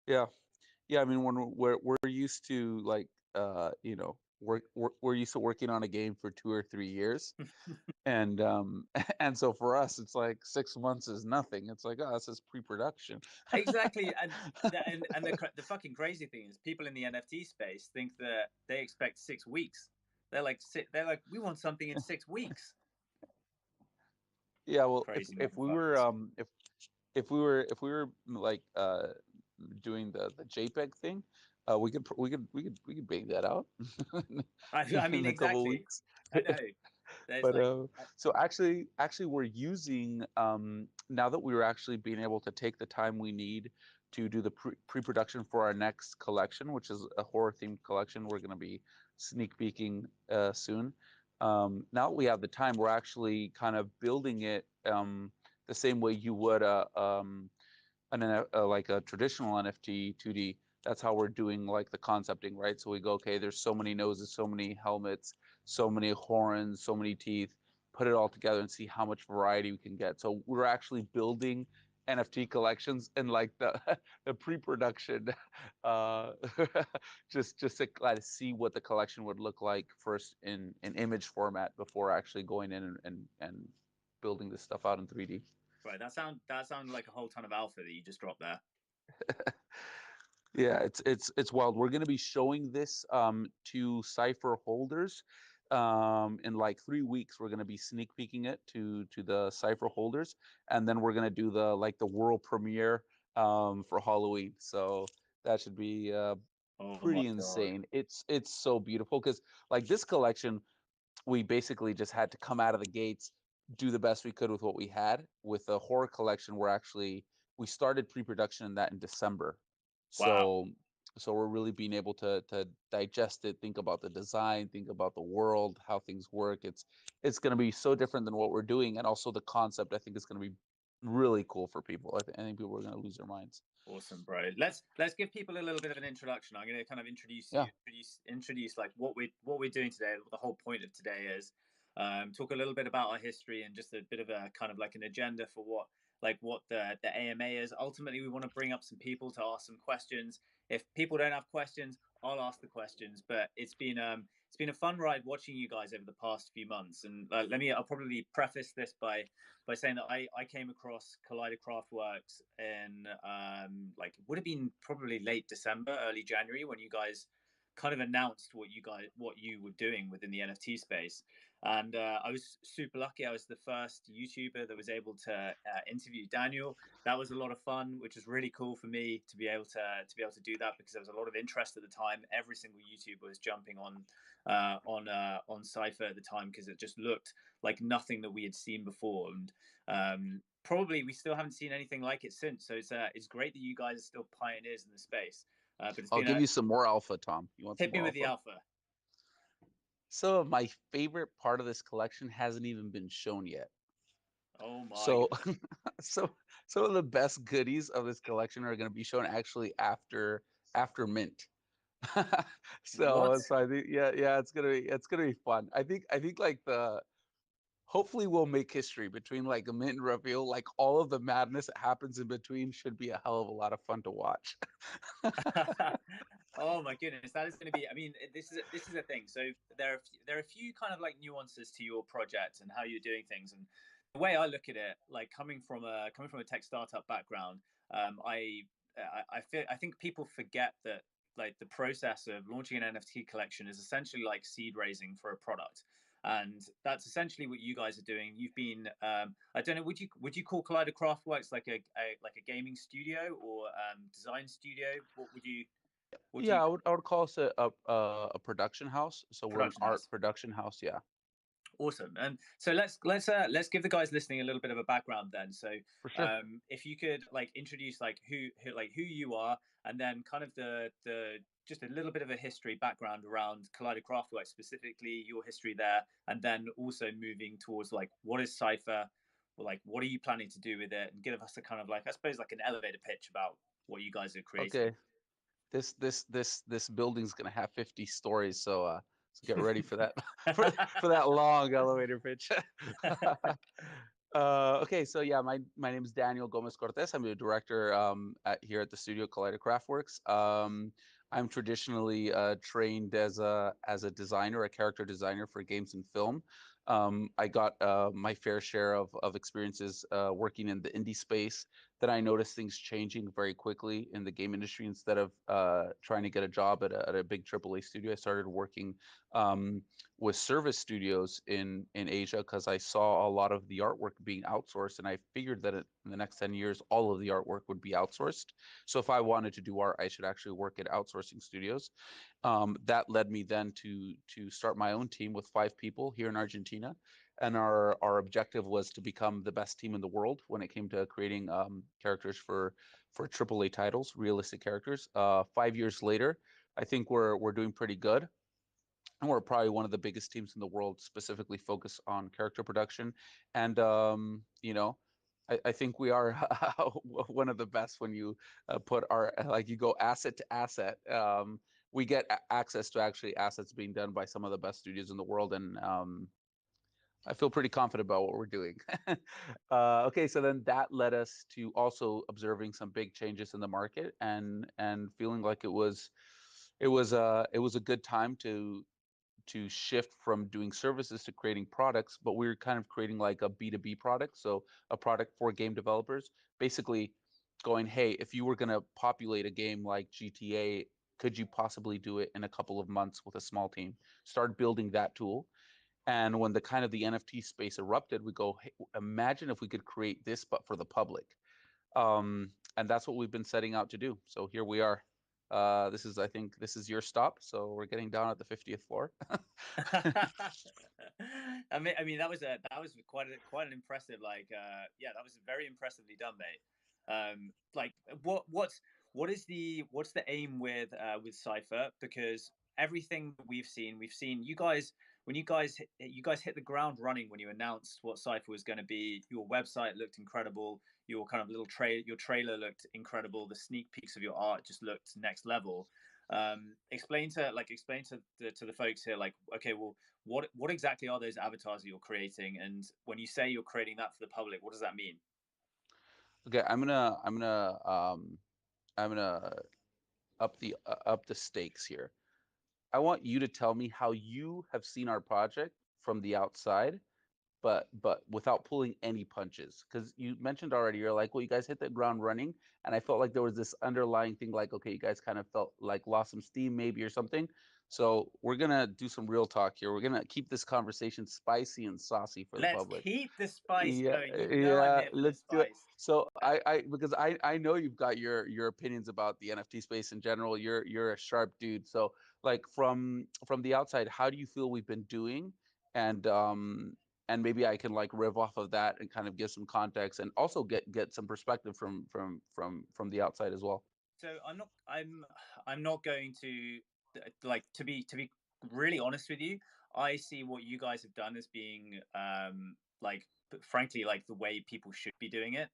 Yeah. Yeah, I mean, when we're used to like we're used to working on a game for 2 or 3 years, and and so for us, it's like 6 months is nothing. It's like, oh, this is pre-production. Exactly, and the fucking crazy thing is, people in the NFT space think that they expect 6 weeks. They're like, we want something in 6 weeks. Yeah, well, Crazy if we were motherfuckers. if we were like doing the JPEG thing, we could bang that out I mean, in a couple of exactly. weeks. I know. There's But like, so actually we're using now that we were actually being able to take the time we need to do the pre-production for our next collection, which is a horror themed collection. We're going to be sneak peeking soon. Now that we have the time, we're actually kind of building it the same way you would like a traditional NFT 2D. That's how we're doing like the concepting, right? So we go, okay, there's so many noses, so many helmets, so many horns, so many teeth. Put it all together and see how much variety we can get. So we're actually building NFT collections and like the the pre-production, uh, just to kind of see what the collection would look like first in image format before actually going in and building this stuff out in 3D. right, that sound like a whole ton of alpha that you just dropped there. Yeah, it's wild. We're going to be showing this to Cypher holders in like 3 weeks. We're going to be sneak peeking it to the Cypher holders, and then we're going to do the like the world premiere for Halloween. So that should be Oh my pretty god. insane. It's so beautiful because like this collection, we basically just had to come out of the gates, do the best we could with what we had. With the horror collection, we started pre-production in that in December. Wow. So we're really being able to digest it, think about the design, think about the world, how things work. It's going to be so different than what we're doing, and also the concept I think is going to be really cool for people. I think people are going to lose their minds. Awesome, bro. Let's give people a little bit of an introduction. I'm going to kind of Yeah. introduce like what we're doing today. What the whole point of today is, talk a little bit about our history and just a bit of a kind of like an agenda for what the AMA is. Ultimately, we want to bring up some people to ask some questions. If people don't have questions, I'll ask the questions. But it's been a fun ride watching you guys over the past few months. And I'll probably preface this by saying that I came across Collider Craftworks in like would have been probably late December, early January, when you guys kind of announced what you were doing within the NFT space. And I was super lucky. I was the first YouTuber that was able to interview Daniel. That was a lot of fun, which was really cool for me to be able to do that, because there was a lot of interest at the time. Every single YouTuber was jumping on Cypher at the time, because it just looked like nothing that we had seen before, and probably we still haven't seen anything like it since. So it's great that you guys are still pioneers in the space. But it's I'll been give a you some more alpha, Tom. You want some hit me more with the alpha? alpha. So my favorite part of this collection hasn't even been shown yet. Oh my So goodness! so some of the best goodies of this collection are going to be shown actually after mint. What? So I think yeah it's gonna be fun. I think like the hopefully we'll make history between like a mint and reveal. Like all of the madness that happens in between should be a hell of a lot of fun to watch. Oh my goodness, that is going to be. I mean, this is a thing. So there are a few kind of like nuances to your project and how you're doing things. And the way I look at it, like coming from a tech startup background, um, I I think people forget that like the process of launching an NFT collection is essentially like seed raising for a product. And that's essentially what you guys are doing. You've been, I don't know, would you call Collider Craftworks like a gaming studio or design studio? What do you Yeah, I would call us a production house. So we're an production art house? production house. Yeah, Awesome. And so let's give the guys listening a little bit of a background then. So for sure. if you could like introduce like who you are, and then kind of the just a little bit of a history background around Collider Craftworks, specifically your history there, and then also moving towards like what is Cypher, or like what are you planning to do with it, and give us a kind of like, I suppose, like an elevator pitch about what you guys are creating. Okay. This building's gonna have 50 stories, so get ready for that for that long elevator pitch. Okay, so yeah, my name is Daniel Gomez Cortez. I'm the director here at the studio Collider Craftworks. I'm traditionally trained as a designer, a character designer for games and film. I got my fair share of experiences working in the indie space. Then I noticed things changing very quickly in the game industry. Instead of trying to get a job at a big AAA studio, I started working um, with service studios in Asia because I saw a lot of the artwork being outsourced, and I figured that in the next 10 years, all of the artwork would be outsourced. So if I wanted to do art, I should actually work at outsourcing studios. That led me then to start my own team with 5 people here in Argentina, and our objective was to become the best team in the world when it came to creating characters for AAA titles, realistic characters. 5 years later, I think we're doing pretty good, and we're probably one of the biggest teams in the world, specifically focused on character production. And I think we are one of the best when you put our like you go asset to asset. We get access to actually assets being done by some of the best studios in the world, and I feel pretty confident about what we're doing. Okay, so then that led us to also observing some big changes in the market, and feeling like it was a good time to shift from doing services to creating products, but we were kind of creating like a B2B product. So a product for game developers, basically going, hey, if you were going to populate a game like GTA, could you possibly do it in a couple of months with a small team? Start building that tool. And when the kind of the NFT space erupted, we go, hey, imagine if we could create this, but for the public. And that's what we've been setting out to do. So here we are. I think this is your stop. So we're getting down at the 50th floor. I mean, that was quite an impressive, yeah, that was very impressively done, mate. Like, what's the aim with Cipher? Because everything that we've seen you guys when you guys hit the ground running when you announced what Cipher was going to be. Your website looked incredible. Your kind of your trailer looked incredible. The sneak peeks of your art just looked next level. Explain to the folks here, like, okay, well, what exactly are those avatars that you're creating, and when you say you're creating that for the public, what does that mean? Okay, I'm gonna up the stakes here. I want you to tell me how you have seen our project from the outside, but without pulling any punches. Because you mentioned already, you're like, well, you guys hit the ground running, and I felt like there was this underlying thing, like, okay, you guys kind of felt like lost some steam maybe or something. So we're gonna do some real talk here. We're gonna keep this conversation spicy and saucy for the Let's public. keep the spice Yeah, going. You know I'm yeah, here for the let's do it. spice. So I because I know you've got your opinions about the NFT space in general. You're a sharp dude. So like from the outside, how do you feel we've been doing? And and maybe I can like riff off of that and kind of give some context, and also get some perspective from the outside as well. So I'm not going to, like, to be really honest with you. I see what you guys have done as being, like, frankly, like the way people should be doing it.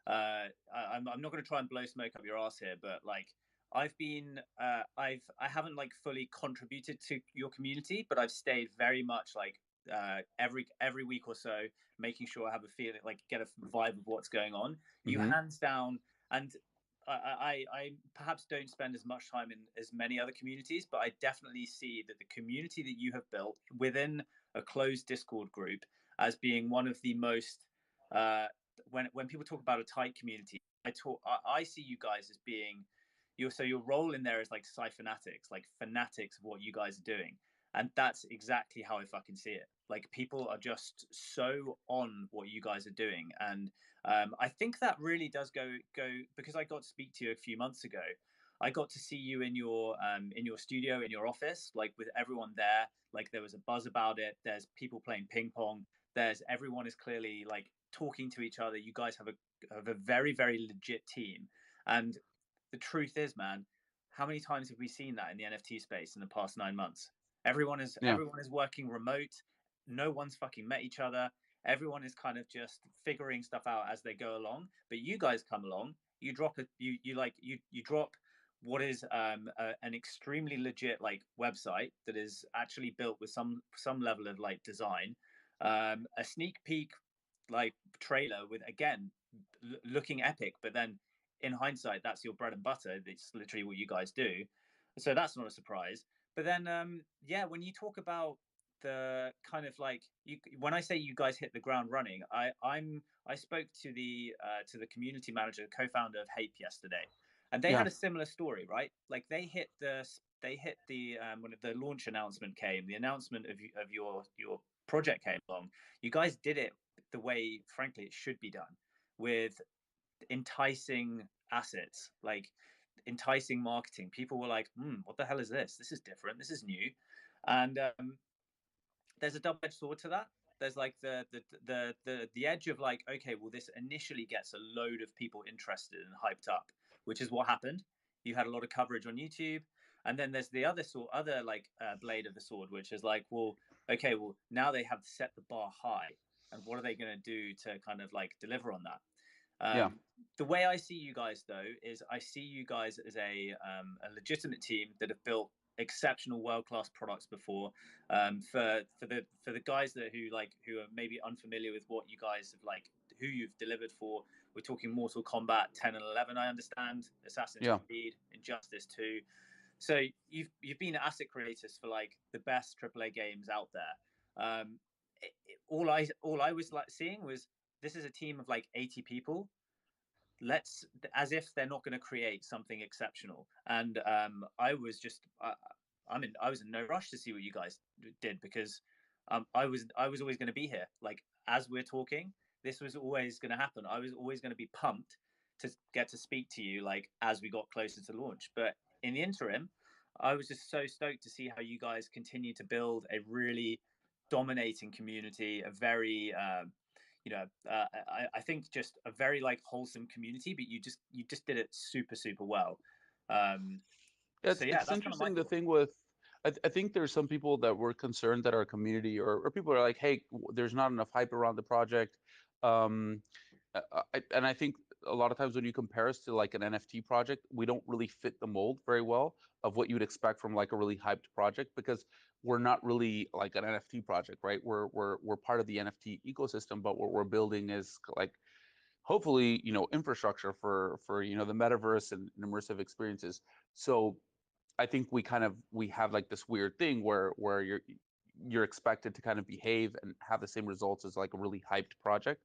I'm not going to try and blow smoke up your ass here, but like, I haven't like fully contributed to your community, but I've stayed very much like, every week or so, making sure I have a feeling, like, get a vibe of what's going on. You Mm-hmm. hands down. And I perhaps don't spend as much time in as many other communities, but I definitely see that the community that you have built within a closed Discord group as being one of the most, uh, when people talk about a tight community, I see you guys as being your role in there is like fanatics, like fanatics of what you guys are doing, and that's exactly how I fucking see it. Like, people are just so on what you guys are doing, and I think that really does go because I got to speak to you a few months ago. I got to see you in your studio, in your office, like with everyone there. Like, there was a buzz about it. There's people playing ping pong. There's everyone is clearly like talking to each other. You guys have a very very legit team, and the truth is, man, how many times have we seen that in the NFT space in the past 9 months? Yeah. Everyone is working remote. No one's fucking met each other. Everyone is kind of just figuring stuff out as they go along. But you guys come along, you drop it, you drop what is, an extremely legit like website that is actually built with some level of like design, a sneak peek like trailer with, again, looking epic, but then in hindsight, that's your bread and butter. It's literally what you guys do. So that's not a surprise. But then, yeah, when you talk about the kind of like you, when I say you guys hit the ground running, I spoke to the community manager, co-founder of Hape yesterday, and they Yeah. had a similar story, right? Like they hit the when the launch announcement came, the announcement of your project came along. You guys did it the way, frankly, it should be done, with enticing assets, like enticing marketing. People were like, what the hell is this? This is different. This is new. And there's a double-edged sword to that. There's like the edge of like, okay, well, this initially gets a load of people interested and hyped up, which is what happened. You had a lot of coverage on YouTube, and then there's the other like blade of the sword, which is like, well, okay, well, now they have set the bar high, and what are they going to do to kind of like deliver on that? Yeah. The way I see you guys, though, is I see you guys as a legitimate team that have built exceptional world class products before. For the guys that who are maybe unfamiliar with what you guys have like, who you've delivered for, we're talking Mortal Kombat 10 and 11, I understand, Assassin's Yeah. Creed, Injustice 2. So you've been asset creators for like the best AAA games out there. All I was like seeing was, this is a team of like 80 people. Let's, as if they're not going to create something exceptional. And I was in no rush to see what you guys did, because I was always going to be here. Like, as we're talking, this was always going to happen. I was always going to be pumped to get to speak to you, like, as we got closer to launch. But in the interim, I was just so stoked to see how you guys continue to build a really dominating community, a very I think just a very like wholesome community. But you just did it super super well. Um, so yeah, It's that's kind of my interesting. The thoughts. thing with, I think there's some people that were concerned that our community or people are like, hey, there's not enough hype around the project. Um, and I think a lot of times when you compare us to like an NFT project, we don't really fit the mold very well of what you'd expect from like a really hyped project, because we're not really like an NFT project, right? We're part of the NFT ecosystem, but what we're building is like hopefully, infrastructure for the metaverse and immersive experiences. So I think we have like this weird thing where you're expected to kind of behave and have the same results as like a really hyped project.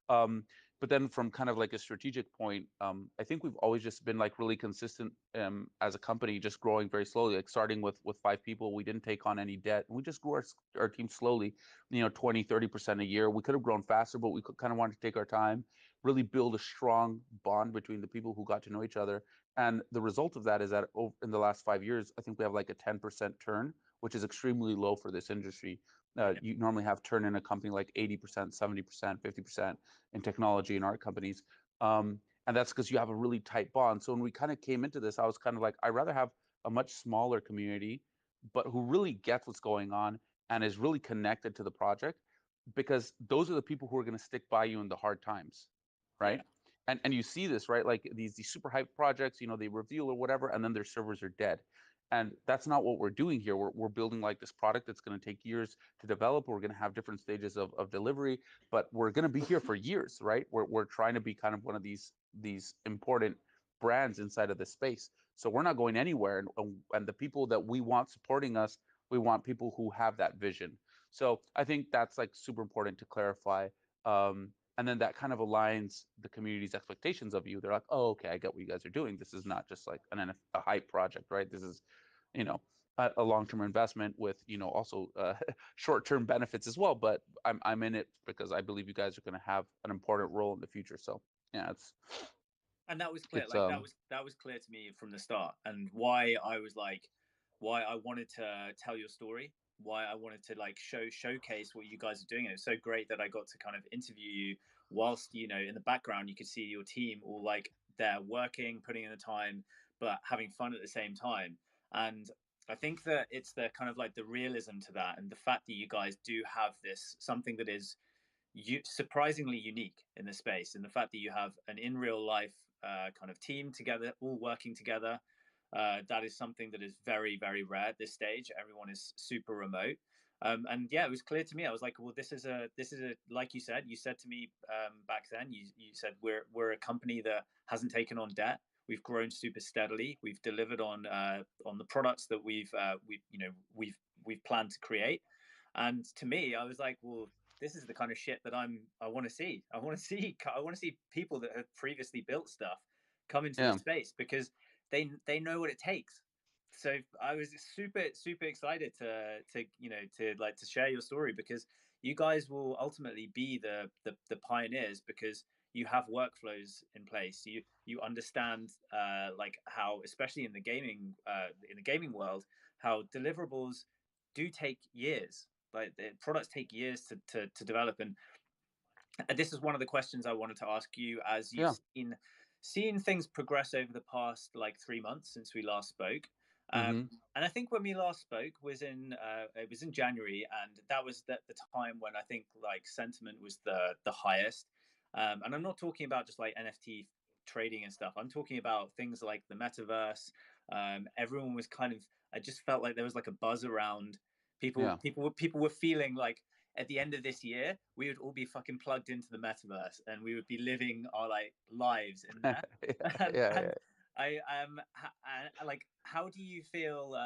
Um, but then from kind of like a strategic point, I think we've always just been like really consistent as a company, just growing very slowly, like starting with 5 people. We didn't take on any debt. We just grew our team slowly, 20-30% a year. We could have grown faster, but we kind of wanted to take our time, really build a strong bond between the people who got to know each other. And the result of that is that in the last 5 years, I think we have like a 10% turn, which is extremely low for this industry. Yeah, You normally have turn in a company like 80%, 70%, 50% in technology in our companies. Um, and that's because you have a really tight bond. So when we kind of came into this, I was kind of like, I'd rather have a much smaller community, but who really gets what's going on and is really connected to the project, because those are the people who are going to stick by you in the hard times, yeah. right? And you see this, right? Like these super hype projects, they reveal or whatever, and then their servers are dead. And that's not what we're doing here. We're building like this product that's going to take years to develop. We're going to have different stages of delivery, but we're going to be here for years, right? We're trying to be kind of one of these important brands inside of this space. So we're not going anywhere. And the people that we want supporting us, we want people who have that vision. So I think that's like super important to clarify. And then that kind of aligns the community's expectations of you. They're like, oh, okay, I get what you guys are doing. This is not just like a hype project, right? This is, you know, a long-term investment with, also short-term benefits as well. But I'm in it because I believe you guys are going to have an important role in the future. So yeah, And that was clear. it's Like that was clear to me from the start, and why I was like, why I wanted to tell your story, why I wanted to like showcase what you guys are doing. And it was so great that I got to kind of interview you whilst, in the background you could see your team all like they're working, putting in the time, but having fun at the same time. And I think that it's the kind of like the realism to that, and the fact that you guys do have this something that is surprisingly unique in the space, and the fact that you have an in real life kind of team together, all working together. That is something that is very, very rare at this stage. Everyone is super remote. And yeah, it was clear to me. I was like, well, this is a like you said to me back then. You said we're a company that hasn't taken on debt. We've grown super steadily. We've delivered on the products that we've planned to create. And to me, I was like, well, this is the kind of shit that I want to see. I want to see people that have previously built stuff come into Yeah. this space because they know what it takes. So I was super excited to share your story because you guys will ultimately be the pioneers because you have workflows in place. You understand like how, especially in the gaming world, how deliverables do take years. Like the products take years to develop, and this is one of the questions I wanted to ask you as you've Yeah. seen things progress over the past like 3 months since we last spoke. Mm-hmm. And I think when we last spoke was in it was in January, and that was the time when I think like sentiment was the highest. And I'm not talking about just like NFT trading and stuff. I'm talking about things like the metaverse. Everyone was kind of. I just felt like there was like a buzz around people. Yeah. People were feeling like at the end of this year, we would all be fucking plugged into the metaverse and we would be living our like lives in there. Yeah. And Yeah. like, how do you feel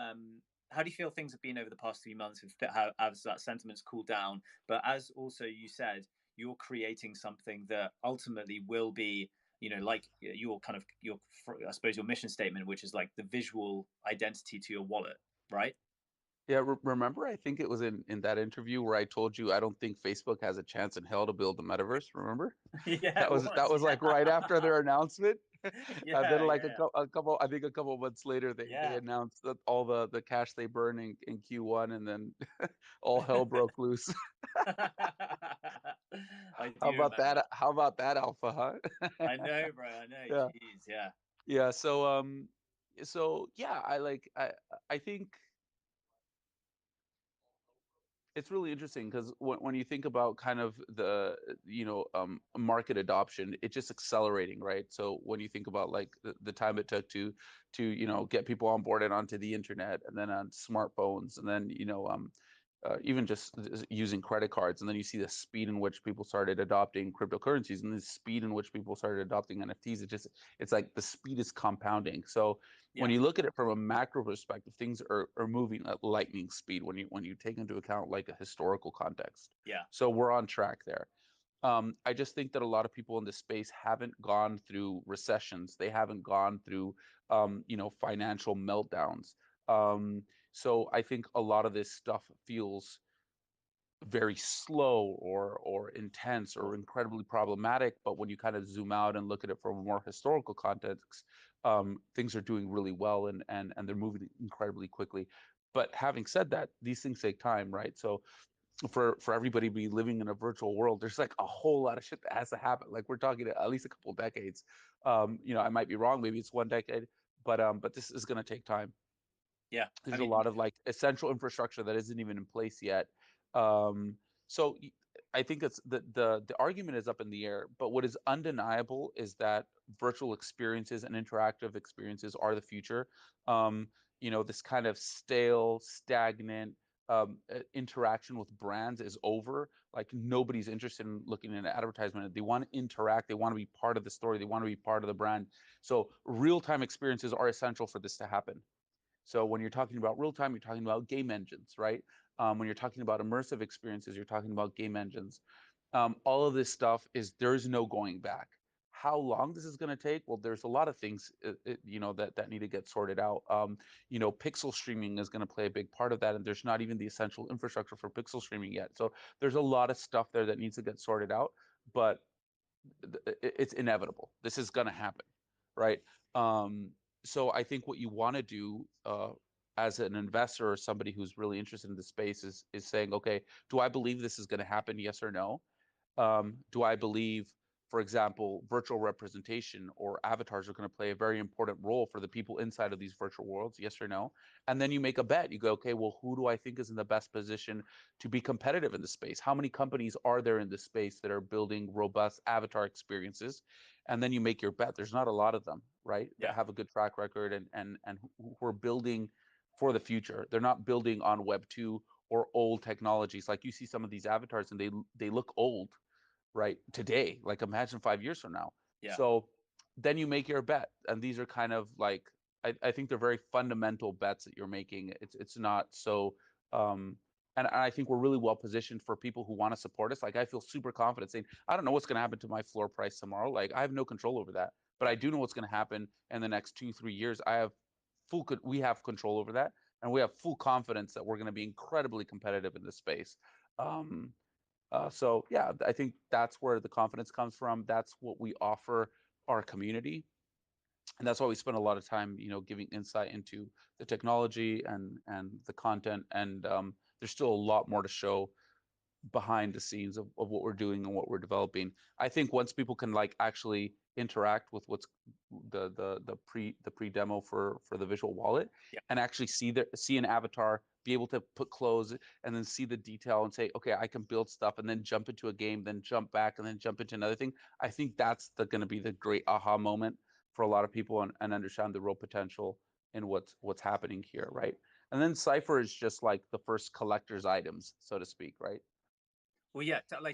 things have been over the past few months? How as that sentiment's cooled down, but as also you said, you're creating something that ultimately will be, like your kind of your, I suppose your mission statement, which is like the visual identity to your wallet, right? Yeah, remember, I think it was in that interview where I told you I don't think Facebook has a chance in hell to build the metaverse. Remember? Yeah, That it was that was. was like right after Yeah. their announcement. And then Yeah, like yeah, a couple, I think a couple of months later, they yeah. announced that all the cash they burn in Q1, and then all hell broke loose. I do remember. How about that alpha, huh? I know, bro. I know. Yeah. Jeez, yeah, Yeah. So yeah, I think it's really interesting because when you think about kind of the market adoption, it's just accelerating, right? So when you think about like the time it took to get people on board and onto the internet, and then on smartphones, and then even just using credit cards, and then you see the speed in which people started adopting cryptocurrencies, and the speed in which people started adopting NFTs. It's like the speed is compounding. So when yeah, you look at it from a macro perspective, things are moving at lightning speed when you take into account like a historical context. yeah, So we're on track there. I just think that a lot of people in this space haven't gone through recessions. They haven't gone through, financial meltdowns. So I think a lot of this stuff feels very slow or intense or cool. incredibly problematic. But when you kind of zoom out and look at it from a more historical context, things are doing really well, and they're moving incredibly quickly. But having said that, these things take time, right? So for everybody to be living in a virtual world, there's like a whole lot of shit that has to happen. Like we're talking at least a couple of decades. I might be wrong, maybe it's 1 decade, but this is going to take time. Yeah, I There's a mean, lot of like essential infrastructure that isn't even in place yet. So I think it's the argument is up in the air, but what is undeniable is that virtual experiences and interactive experiences are the future. This kind of stale, stagnant interaction with brands is over. Like nobody's interested in looking at an advertisement. They want to interact. They want to be part of the story. They want to be part of the brand. So real-time experiences are essential for this to happen. So when you're talking about real time, you're talking about game engines, right? When you're talking about immersive experiences, you're talking about game engines. All of this stuff there's no going back. How long this is going to take? Well, there's a lot of things, that need to get sorted out. Pixel streaming is going to play a big part of that, and there's not even the essential infrastructure for pixel streaming yet. So there's a lot of stuff there that needs to get sorted out, but it's inevitable. This is going to happen, right? Um, so I think what you want to do as an investor or somebody who's really interested in the space is saying, okay, do I believe this is going to happen? Yes or no? Do I believe, for example, virtual representation or avatars are going to play a very important role for the people inside of these virtual worlds? Yes or no? And then you make a bet. You go, okay, well, who do I think is in the best position to be competitive in the space? How many companies are there in this space that are building robust avatar experiences? And then you make your bet. There's not a lot of them, right, that yeah, have a good track record and who are building for the future. They're not building on Web 2 or old technologies. Like you see some of these avatars and they look old, right? Today, like imagine 5 years from now. Yeah. So then you make your bet, and these are kind of like I think they're very fundamental bets that you're making. It's not so and I think we're really well positioned for people who want to support us. Like I feel super confident saying, I don't know what's going to happen to my floor price tomorrow. Like I have no control over that, but I Yeah. do know what's going to happen in the next 2-3 years. I have we have control over that, and we have full confidence that we're going to be incredibly competitive in this space. Um, so yeah, I think that's where the confidence comes from. That's what we offer our community, and that's why we spend a lot of time, giving insight into the technology and the content. And there's still a lot more to show behind the scenes of what we're doing and what we're developing. I think once people can like actually interact with what's the pre demo for the visual wallet, Yeah. and actually see an avatar, be able to put clothes and then see the detail and say, okay, I can build stuff, and then jump into a game, then jump back, and then jump into another thing. I think that's going to be the great aha moment for a lot of people, and understand the real potential in what's happening here, right? And then Cypher is just like the first collector's items, so to speak, right? Well, yeah. Tell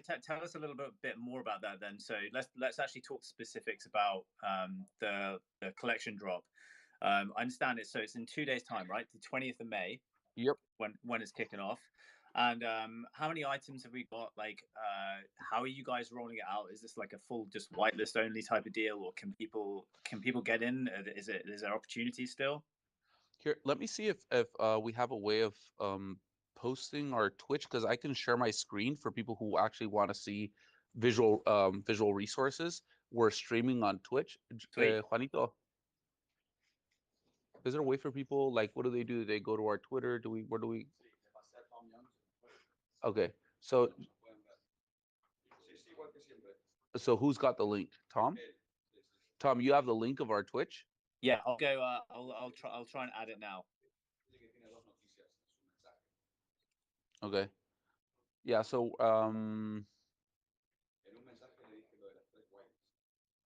us a little bit more about that then. So let's actually talk specifics about the collection drop. I understand it. So it's in 2 days' time, right? The 20th of May, Yep. when it's kicking off. And how many items have we got? Like, how are you guys rolling it out? Is this like a full just whitelist only type of deal, or can people get in? Is there opportunity still? Here, let me see if we have a way of posting our Twitch, because I can share my screen for people who actually want to see visual resources. We're streaming on Twitch. Sweet. Juanito, is there a way for people, like, what do they do? They go to our Twitter? Do we where do we Okay. So who's got the link? Tom? Tom, you have the link of our Twitch? Yeah, I'll go. I'll try and add it now. Okay. Yeah, so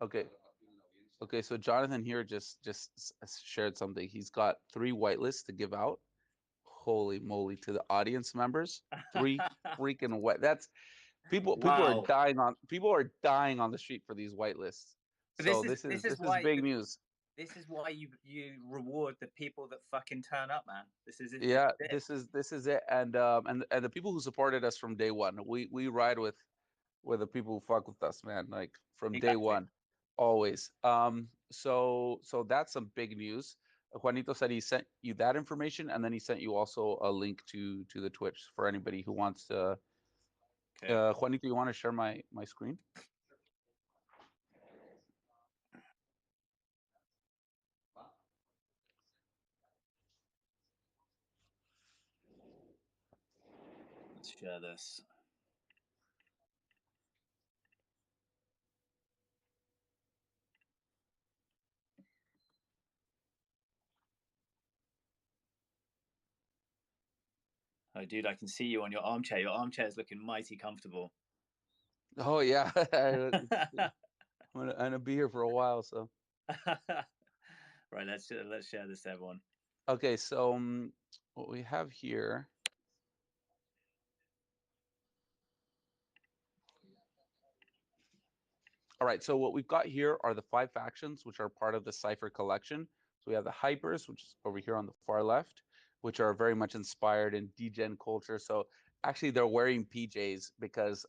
okay. Okay, so Jonathan here just shared something. He's got 3 whitelists to give out. Holy moly, to the audience members. 3 freaking that's Wow. people are dying on the street for these whitelists. But So this is this is big news. this is why you reward the people that fucking turn up, man. This Yeah, is it. this is it. And the people who supported us from day one. We ride with the people who fuck with us, man. Like from day Exactly. one, always. So that's some big news. Juanito said he sent you that information, and then he sent you also a link to the Twitch for anybody who wants to. Okay. Juanito, you want to share my screen? Let's share this. Oh, dude, I can see you on your armchair. Your armchair is looking mighty comfortable. Oh yeah, I'm gonna be here for a while. So Right, let's share this, everyone. okay, so what we have here. All right, so what we've got here are the 5 factions, which are part of the Cypher collection. So we have the Hypers, which is over here on the far left, which are very much inspired in degen culture. So actually, they're wearing PJs because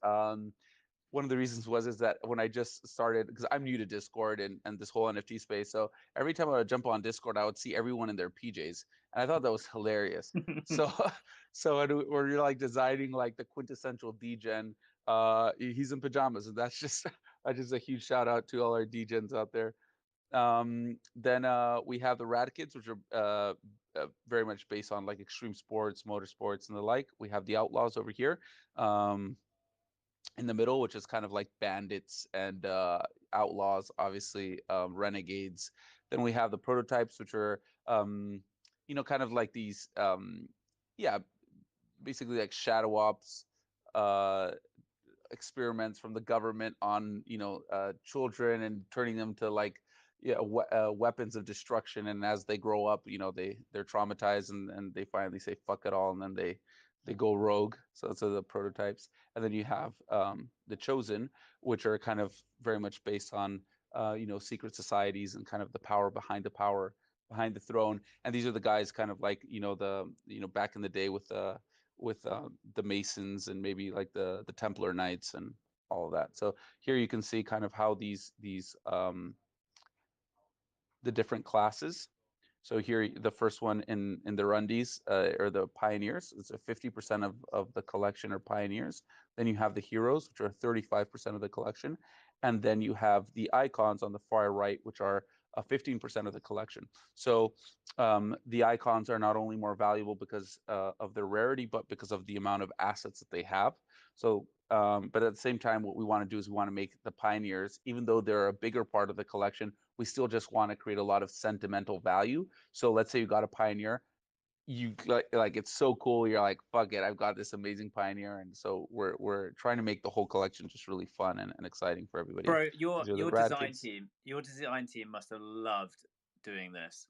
one of the reasons was is that when I just started, because I'm new to Discord and this whole NFT space, so every time I would jump on Discord, I would see everyone in their PJs, and I thought that was hilarious. So, we're like designing like the quintessential degen. He's in pajamas, and that's just a huge shout out to all our degens out there. Then we have the Rad Kids, which are very much based on like extreme sports, motorsports, and the like. We have the Outlaws over here. In the middle, which is kind of like bandits and outlaws, obviously renegades. Then we have the prototypes, which are kind of like these yeah, basically like shadow ops uh, experiments from the government on children and turning them to like weapons of destruction. And as they grow up, they're traumatized, and they finally say fuck it all, and then they go rogue. So those are the prototypes, and then you have the chosen, which are kind of very much based on secret societies and kind of the power behind the throne. And these are the guys kind of like back in the day with the Masons and maybe like the Templar Knights and all of that. So here you can see kind of how these the different classes. So here, the first one in the Rundies are the Pioneers. It's a 50% of the collection are Pioneers. Then you have the Heroes, which are 35% of the collection. And then you have the Icons on the far right, which are 15% of the collection. So the Icons are not only more valuable because of their rarity, but because of the amount of assets that they have. So but at the same time, what we want to do is we want to make the Pioneers, even though they're a bigger part of the collection, we still just want to create a lot of sentimental value. So let's say you got a Pioneer, you like it's so cool. You're like, fuck it, I've got this amazing Pioneer, and so we're trying to make the whole collection just really fun and exciting for everybody. Bro, These are the rad kits. your design team must have loved doing this.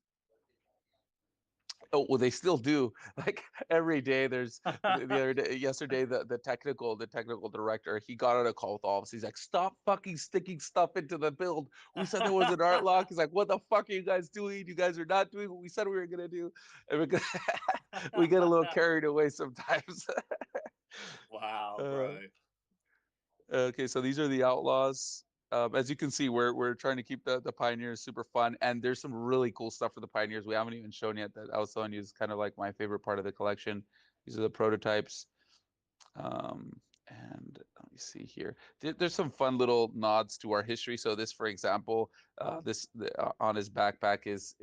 Oh well, they still do. Like every day, there's the other day, yesterday, the technical director, he got on a call with all of us. He's like, "Stop fucking sticking stuff into the build. We said there was an art lock." He's like, "What the fuck are you guys doing? You guys are not doing what we said we were gonna do." And we get a little carried away sometimes. Wow, uh, bro. okay, so these are the Outlaws. As you can see, we're trying to keep the Pioneers super fun, and there's some really cool stuff for the Pioneers we haven't even shown yet. That I was telling you is kind of like my favorite part of the collection. These are the prototypes. And let me see here. There's some fun little nods to our history. So this, for example, on his backpack is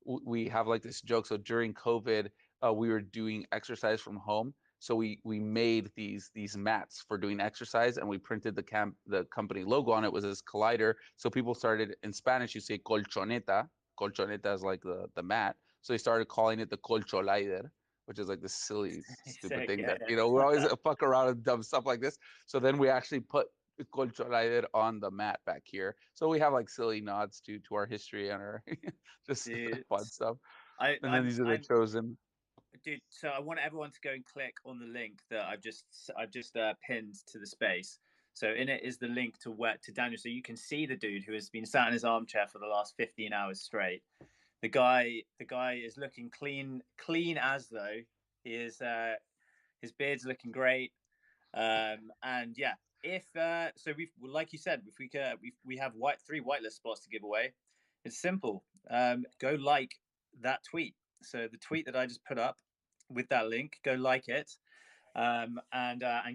we have like this joke. So during COVID, we were doing exercise from home. So we made these mats for doing exercise, and we printed the company logo on it was this Collider. So people started, in Spanish you say colchoneta. Colchoneta is like the mat. So they started calling it the colcholider, which is like this silly, stupid Sick, thing yeah, that yeah. we always fuck around and dumb stuff like this. So then we actually put colchoneta on the mat back here. So we have like silly nods to our history and our just Dude, fun stuff. I, And then I'm, these are the I'm, chosen. dude. So I want everyone to go and click on the link that I've just pinned to the space. So in it is the link to Daniel, so you can see the dude who has been sat in his armchair for the last 15 hours straight. The guy is looking clean as though he is. His beard's looking great. And yeah, if so, we've like you said, if we have three whitelist spots to give away. It's simple. Go like that tweet. So the tweet that I just put up with that link, go like it, and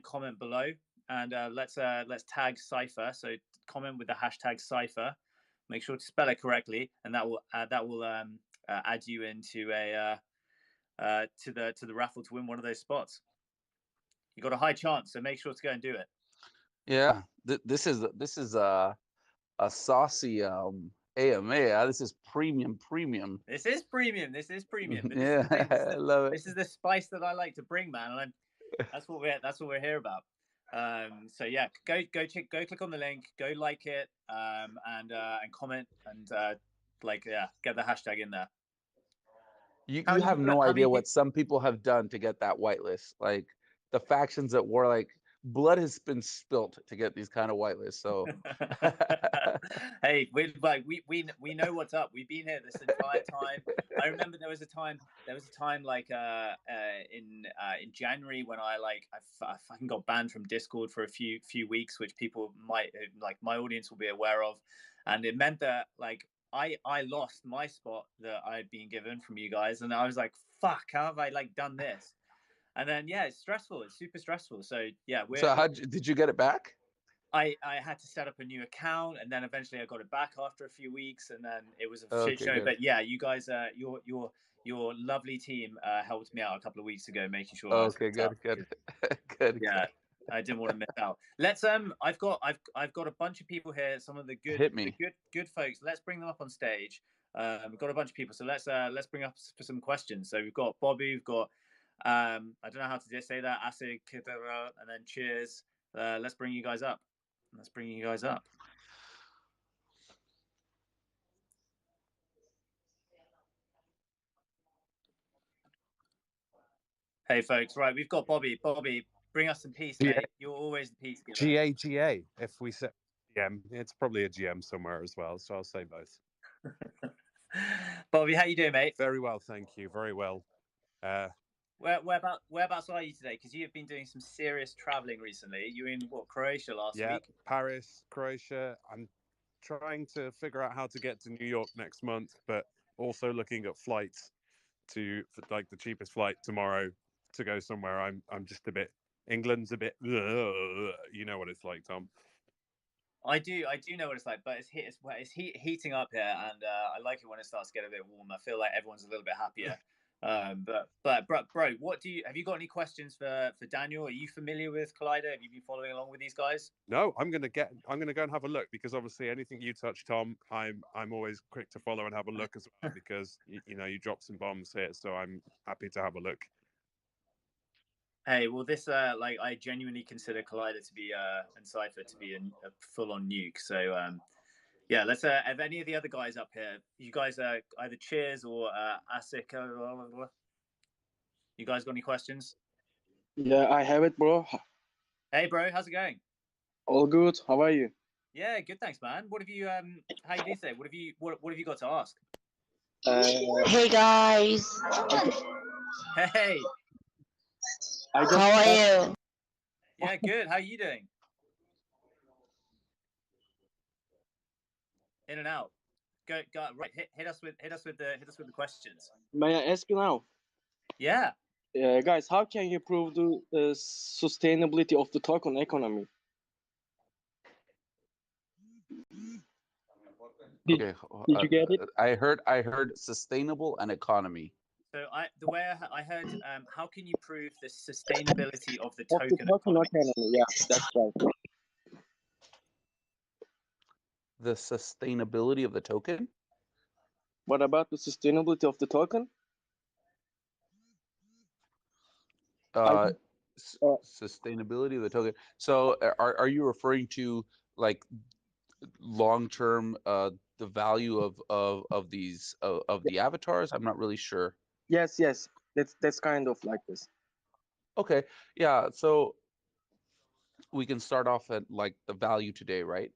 comment below, and let's tag Cipher. So comment with the hashtag Cipher. Make sure to spell it correctly, and that will add you into a to the raffle to win one of those spots. You got a high chance, so make sure to go and do it. Yeah, this is a saucy AMA. This is premium. This is premium. This is premium. But this is the Yeah, thing. I love it. This is the spice that I like to bring, man. And that's what we're here about. So yeah, go click on the link, go like it, and comment and get the hashtag in there. You have no How many idea what people? some people have done to get that whitelist. Like the factions that were like blood has been spilt to get these kind of whitelists. So Hey, we know what's up. We've been here this entire time. I remember there was a time like in January when I fucking got banned from Discord for a few weeks, which people might like my audience will be aware of, and it meant that like I lost my spot that I had been given from you guys, and I was like, fuck, how have I like done this? And then yeah, it's stressful. It's super stressful. So yeah, so how did you get it back? I had to set up a new account, and then eventually I got it back after a few weeks, and then it was a shit Okay, show. good. But yeah, you guys, your lovely team helped me out a couple of weeks ago, making sure I was Okay, set up good, good, because good, yeah, good. I didn't want to miss out. I've got a bunch of people here. Some of Hit me. good folks. Let's bring them up on stage. We've got a bunch of people, so let's bring up for some questions. So we've got Bobby, we've got I don't know how to just say that, Acid, and then Cheers. Let's bring you guys up. Let's bring you guys up. Hey, folks. Right, we've got Bobby. Bobby, bring us some peace, mate. You're always the peace giver. GA. If we say GM, it's probably a GM somewhere as well. So I'll say both. Bobby, how you doing, mate? Very well, thank you. Very well. Whereabouts are you today? Because you have been doing some serious traveling recently. You were in Croatia last week? Paris, Croatia. I'm trying to figure out how to get to New York next month, but also looking at flights like the cheapest flight tomorrow to go somewhere. I'm just a bit. England's a bit. You know what it's like, Tom. I do know what it's like, but it's heating up here, and I like it when it starts to get a bit warm. I feel like everyone's a little bit happier. But bro, have you got any questions for Daniel? Are you familiar with Collider? Have you been following along with these guys? No, I'm gonna go and have a look, because obviously anything you touch, Tom, I'm always quick to follow and have a look as well, because you drop some bombs here, so I'm happy to have a look. Hey, well, this I genuinely consider Collider to be and Cypher to be a full-on nuke. So yeah, let's have any of the other guys up here. You guys either Cheers or Asik. You guys got any questions? Yeah, I have it, bro. Hey, bro, how's it going? All good. How are you? Yeah, good, thanks, man. What have you how you doing today? What have you got to ask? Hey guys, Hey, how are you? yeah, good. How are you doing? In and out. Go right. Hit us with the questions. May I ask you now? Yeah. Guys, how can you prove the sustainability of the token economy? Did you get it? I heard sustainable and economy. So the way I heard, how can you prove the sustainability of the Of the token token economy? Yeah, that's right. The sustainability of the token? What about the sustainability of the token? Sustainability of the token. So are you referring to like long-term the value of these of the avatars? I'm not really sure. Yes. That's kind of like this. Okay. Yeah, so we can start off at like the value today, right?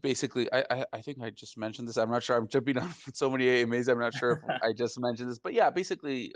Basically, I think I just mentioned this. I'm not sure. I'm jumping on so many AMAs. I'm not sure if I just mentioned this, but yeah, basically,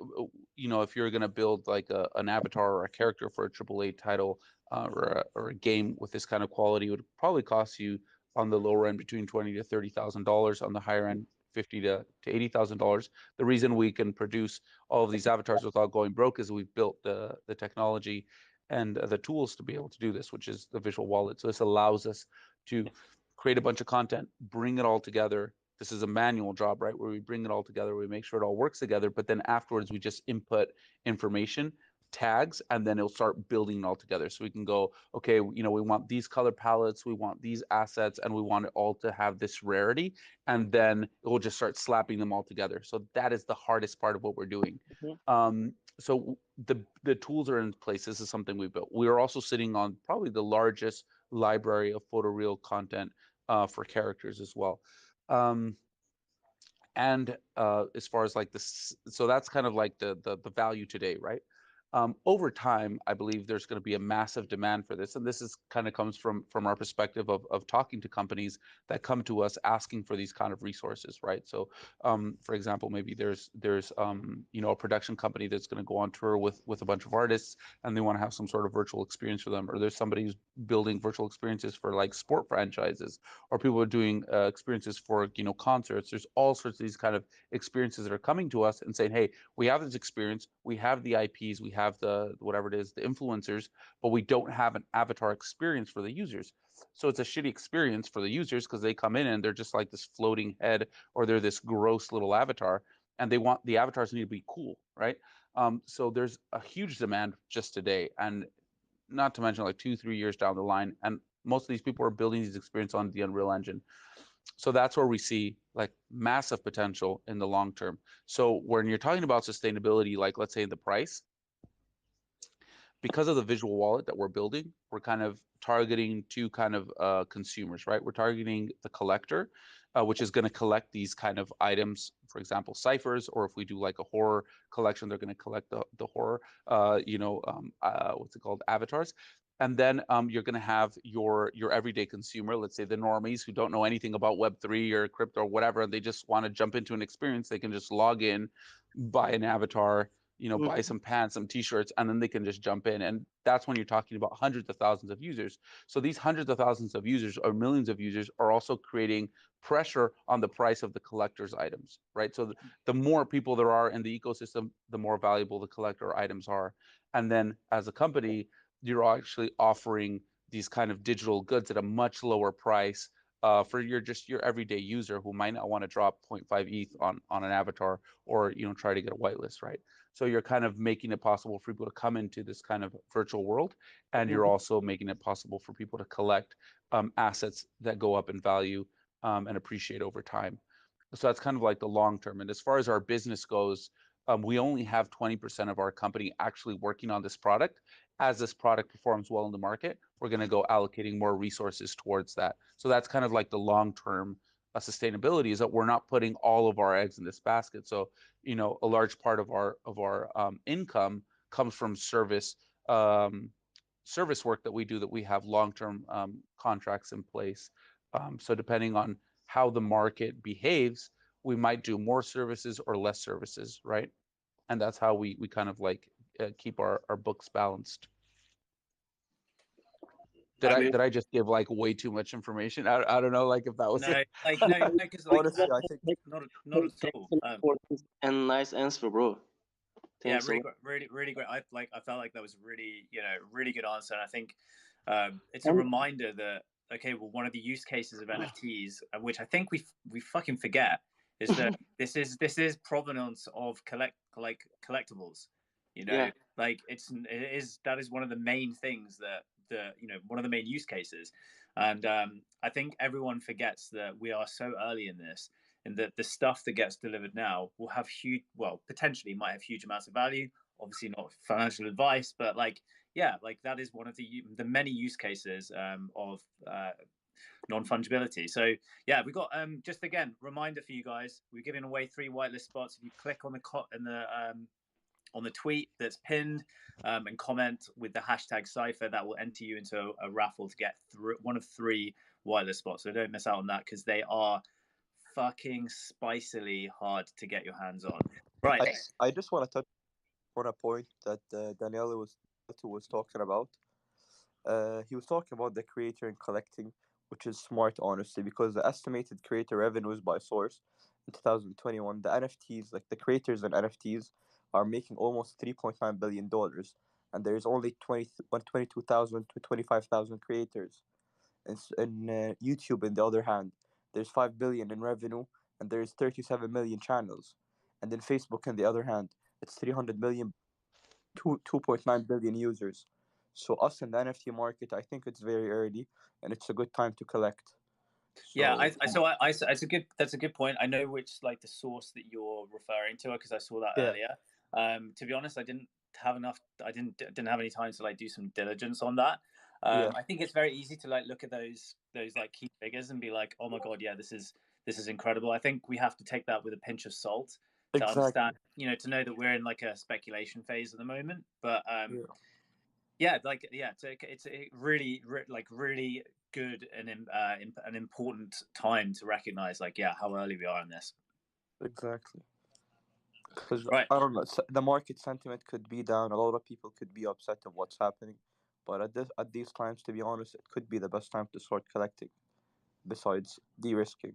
if you're gonna build like an avatar or a character for a AAA title or a game with this kind of quality, it would probably cost you on the lower end between $20,000 to $30,000. On the higher end, $50,000 to $80,000. The reason we can produce all of these avatars without going broke is we've built the technology and the tools to be able to do this, which is the visual wallet. So this allows us to create a bunch of content, bring it all together. This is a manual job, right? Where we bring it all together, we make sure it all works together, but then afterwards we just input information, tags, and then it'll start building it all together. So we can go, okay, we want these color palettes, we want these assets, and we want it all to have this rarity, and then it will just start slapping them all together. So that is the hardest part of what we're doing. So the tools are in place. This is something we built. We are also sitting on probably the largest library of photoreal content for characters as well. And as far as like this, so that's kind of like the value today, right? Over time, I believe there's going to be a massive demand for this, and this is kind of comes from our perspective of talking to companies that come to us asking for these kind of resources, right? So, for example, maybe there's a production company that's going to go on tour with a bunch of artists, and they want to have some sort of virtual experience for them, or there's somebody who's building virtual experiences for like sport franchises, or people are doing experiences for concerts. There's all sorts of these kind of experiences that are coming to us and saying, hey, we have this experience, we have the IPs, we have the whatever it is, the influencers, but we don't have an avatar experience for the users. So it's a shitty experience for the users because they come in and they're just like this floating head, or they're this gross little avatar, and they want the avatars need to be cool, right? So there's a huge demand just today, and not to mention like 2-3 years down the line, and most of these people are building these experiences on the Unreal Engine. So that's where we see like massive potential in the long term. So when you're talking about sustainability, like let's say the price, because of the visual wallet that we're building, we're kind of targeting two kind of consumers, right? We're targeting the collector which is going to collect these kind of items, for example, ciphers, or if we do like a horror collection, they're going to collect the horror, what's it called, avatars. And then you're going to have your everyday consumer, let's say the normies who don't know anything about Web3 or crypto or whatever, and they just want to jump into an experience. They can just log in, buy an avatar, buy some pants, some t-shirts, and then they can just jump in. And that's when you're talking about hundreds of thousands of users. So these hundreds of thousands of users or millions of users are also creating pressure on the price of the collector's items, right? So the more people there are in the ecosystem, the more valuable the collector items are. And then as a company, you're actually offering these kind of digital goods at a much lower price for your everyday user who might not want to drop 0.5 ETH on an avatar, or try to get a whitelist, right? So you're kind of making it possible for people to come into this kind of virtual world, and you're also making it possible for people to collect assets that go up in value and appreciate over time. So that's kind of like the long term. And as far as our business goes, we only have 20% of our company actually working on this product. As this product performs well in the market, we're going to go allocating more resources towards that. So that's kind of like the long term sustainability, is that we're not putting all of our eggs in this basket. So a large part of our income comes from service work that we do, that we have long term contracts in place. So depending on how the market behaves, we might do more services or less services, right? And that's how we kind of like keep our books balanced. Did I just give like way too much information? I don't know, like if that was no, because Honestly, I think not at all. For this and nice answer, bro. Thanks yeah, really great. I felt like that was really really good answer. And I think it's a reminder that okay, well, one of the use cases of NFTs, which I think we fucking forget, is that this is provenance of collectibles. Like that is one of the main things that one of the main use cases. And I think everyone forgets that we are so early in this, and that the stuff that gets delivered now will have potentially might have huge amounts of value. Obviously not financial advice, but that is one of the many use cases of non-fungibility. So yeah, we got just again reminder for you guys, we're giving away 3 whitelist spots. If you click on the tweet that's pinned and comment with the hashtag cipher, that will enter you into a raffle to get one of 3 whitelist spots. So don't miss out on that, because they are fucking spicily hard to get your hands on. Right. I just want to touch on a point that Daniele was talking about. He was talking about the creator and collecting, which is smart, honestly, because the estimated creator revenues by source in 2021, the NFTs, like the creators and NFTs, are making almost $3.9 billion, and there's only 22,000 to 25,000 creators. In YouTube, on the other hand, there's 5 billion in revenue, and there's 37 million channels. And in Facebook, on the other hand, it's 300 million, 2.9 billion users. So us in the NFT market, I think it's very early, and it's a good time to collect. That's a good point. I know which the source that you're referring to, because I saw that earlier. To be honest, I didn't have any time to do some diligence on that. I think it's very easy to look at those key figures and be like, oh my god, yeah, this is incredible. I think we have to take that with a pinch of salt to understand, to know that we're in a speculation phase at the moment. But it's a really really good and an important time to recognize how early we are in this. Exactly. Because I don't know, the market sentiment could be down. A lot of people could be upset of what's happening, but at these times, to be honest, it could be the best time to start collecting. Besides de-risking,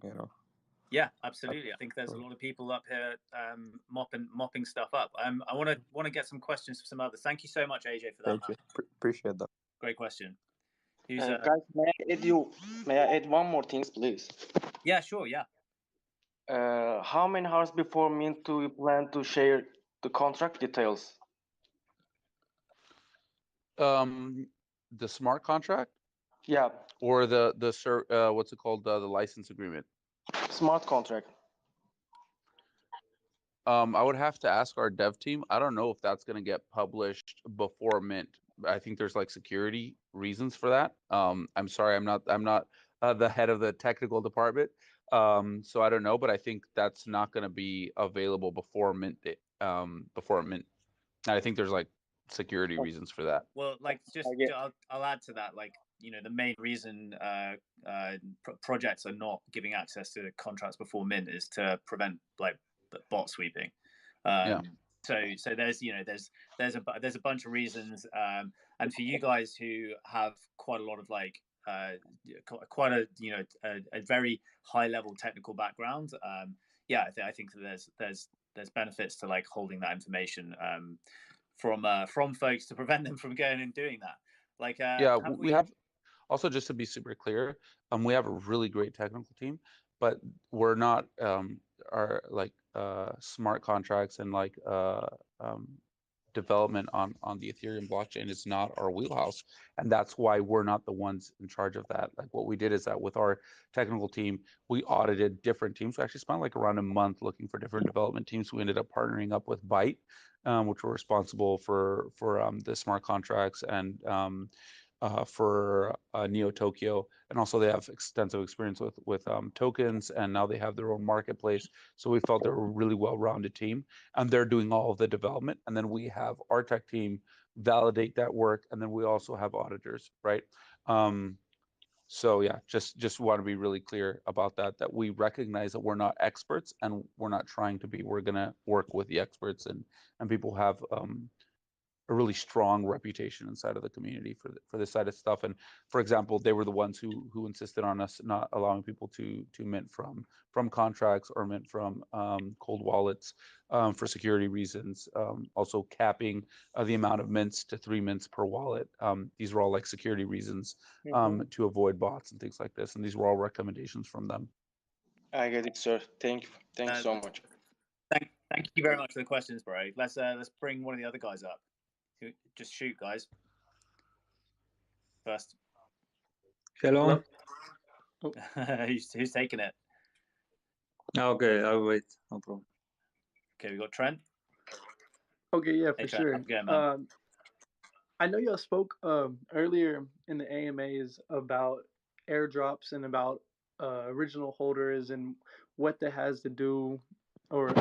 Yeah, absolutely. I think there's a lot of people up here mopping stuff up. I want to get some questions for some others. Thank you so much, AJ, for that. Thank you. Appreciate that. Great question. Guys, may I add one more thing, please? Yeah, sure. Yeah. How many hours before mint do you plan to share the contract details? The smart contract? Yeah. Or the what's it called? The license agreement. Smart contract. I would have to ask our dev team. I don't know if that's going to get published before mint. I think there's security reasons for that. I'm sorry, I'm not the head of the technical department. So I don't know, but I think that's not going to be available before mint. Before mint, and I think there's like security reasons for that. Well, like just get- I'll add to that. Like, you know, the main reason projects are not giving access to contracts before mint is to prevent like bot sweeping. Yeah. So there's, you know, there's a bunch of reasons. And for you guys who have quite a lot of like quite a, you know, a very high level technical background, yeah, I think that there's benefits to like holding that information from folks to prevent them from going and doing that. Like, Yeah, we have also, just to be super clear, we have a really great technical team, but we're not our like smart contracts and like development on the Ethereum blockchain is not our wheelhouse, and that's why we're not the ones in charge of that. Like what we did is that with our technical team, we audited different teams. We actually spent like around a month looking for different development teams. We ended up partnering up with Byte, which were responsible for the smart contracts and for Neo Tokyo, and also they have extensive experience with tokens, and now they have their own marketplace. So we felt they're a really well-rounded team, and they're doing all of the development. And then we have our tech team validate that work, and then we also have auditors, right? So yeah, just want to be really clear about that we recognize that we're not experts, and we're not trying to be. We're gonna work with the experts, and people have a really strong reputation inside of the community for this side of stuff. And for example, they were the ones who insisted on us not allowing people to mint from contracts or mint from cold wallets for security reasons. Also capping the amount of mints to 3 mints per wallet. These were all like security reasons to avoid bots and things like this. And these were all recommendations from them. I get it, sir. Thank you so much. Thank you very much for the questions, bro. Let's bring one of the other guys up. Just shoot, guys. First. Hello. Who's taking it? Okay, I'll wait. No problem. Okay, we got Trent. Okay, yeah, Hey, for Trent, sure. how's it going, man? I know y'all spoke earlier in the AMAs about airdrops and about original holders and what that has to do, or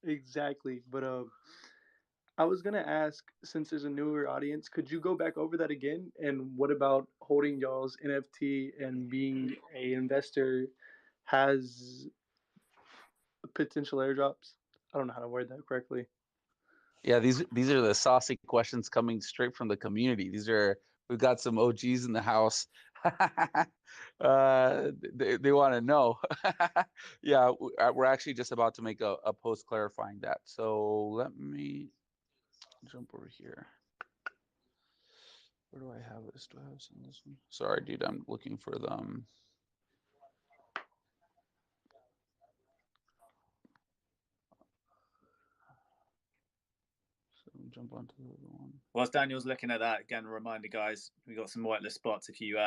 exactly. But I was gonna ask, since there's a newer audience, could you go back over that again? And what about holding y'all's NFT and being a investor has potential airdrops? I don't know how to word that correctly. Yeah, these are the saucy questions coming straight from the community. We've got some OGs in the house. They want to know. Yeah, we're actually just about to make a post clarifying that. So let me jump over here. Where do I have this? Do I have this one? Sorry, dude, I'm looking for them. Jump onto the other one. Whilst Daniel's looking at that, again, a reminder, guys, we got some whitelist spots. If you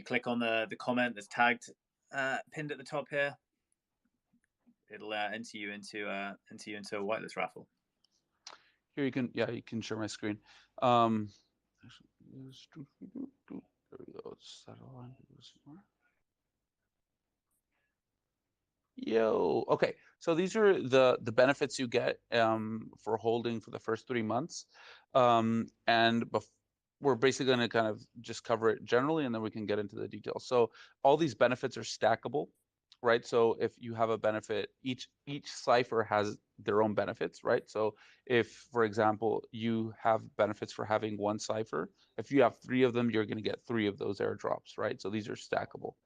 click on the comment that's tagged, pinned at the top here, it'll enter you into a whitelist raffle. Here you can share my screen. There we go. Yo, okay. So these are the benefits you get for holding for the first 3 months, and we're basically going to kind of just cover it generally, and then we can get into the details. So all these benefits are stackable, right? So if you have a benefit, each cipher has their own benefits, right? So if, for example, you have benefits for having one cipher, if you have 3 of them, you're going to get 3 of those airdrops, right? So these are stackable.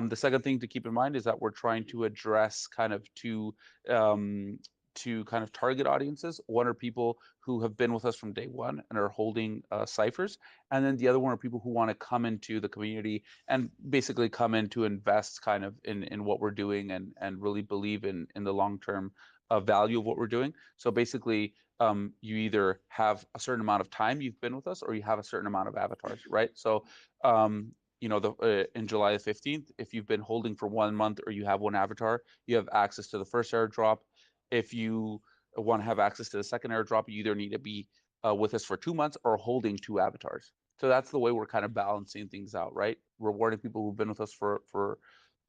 The second thing to keep in mind is that we're trying to address kind of two kind of target audiences. One are people who have been with us from day one and are holding ciphers, and then the other one are people who want to come into the community and basically come in to invest kind of in what we're doing and really believe in the long-term value of what we're doing. So basically, you either have a certain amount of time you've been with us, or you have a certain amount of avatars, right? So you know, in July the 15th, if you've been holding for 1 month or you have 1 avatar, you have access to the first airdrop. If you want to have access to the second airdrop, you either need to be with us for 2 months or holding 2 avatars. So that's the way we're kind of balancing things out, right? Rewarding people who've been with us for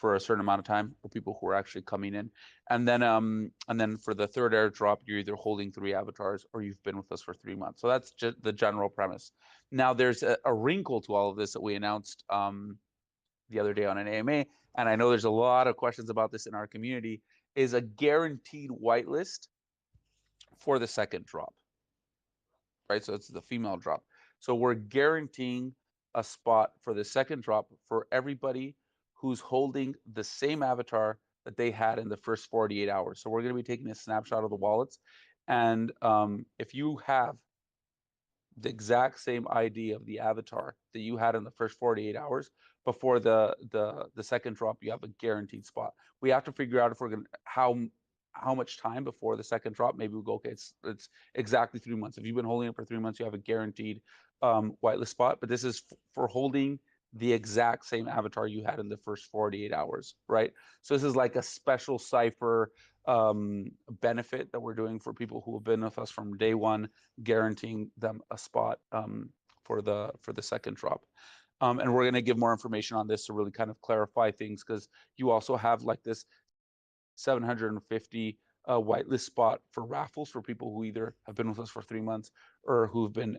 for a certain amount of time for people who are actually coming in. And then for the third airdrop, you're either holding 3 avatars or you've been with us for 3 months. So that's just the general premise. Now there's a wrinkle to all of this that we announced the other day on an AMA, and I know there's a lot of questions about this in our community, is a guaranteed whitelist for the second drop, right? So it's the female drop. So we're guaranteeing a spot for the second drop for everybody who's holding the same avatar that they had in the first 48 hours. So we're going to be taking a snapshot of the wallets. And if you have the exact same ID of the avatar that you had in the first 48 hours before the second drop, you have a guaranteed spot. We have to figure out if we're going to how much time before the second drop. Maybe we'll go, okay, it's exactly 3 months. If you've been holding it for 3 months, you have a guaranteed whitelist spot. But this is for holding the exact same avatar you had in the first 48 hours, right? So this is like a special cipher benefit that we're doing for people who have been with us from day one, guaranteeing them a spot for the second drop. And we're going to give more information on this to really kind of clarify things, because you also have like this 750 whitelist spot for raffles for people who either have been with us for 3 months or who've been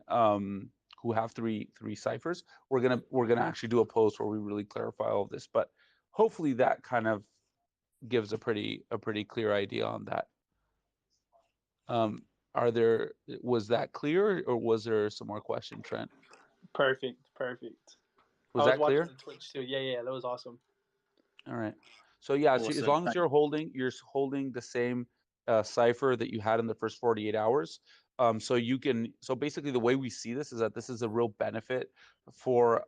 who have three ciphers. We're gonna actually do a post where we really clarify all of this, but hopefully that kind of gives a pretty clear idea on that. Was that clear, or was there some more question, Trent? Perfect. Was I that was watching clear? the Twitch too. Yeah, that was awesome. All right. So yeah, Awesome. as long as you're holding the same cipher that you had in the first 48 hours. So basically the way we see this is that this is a real benefit for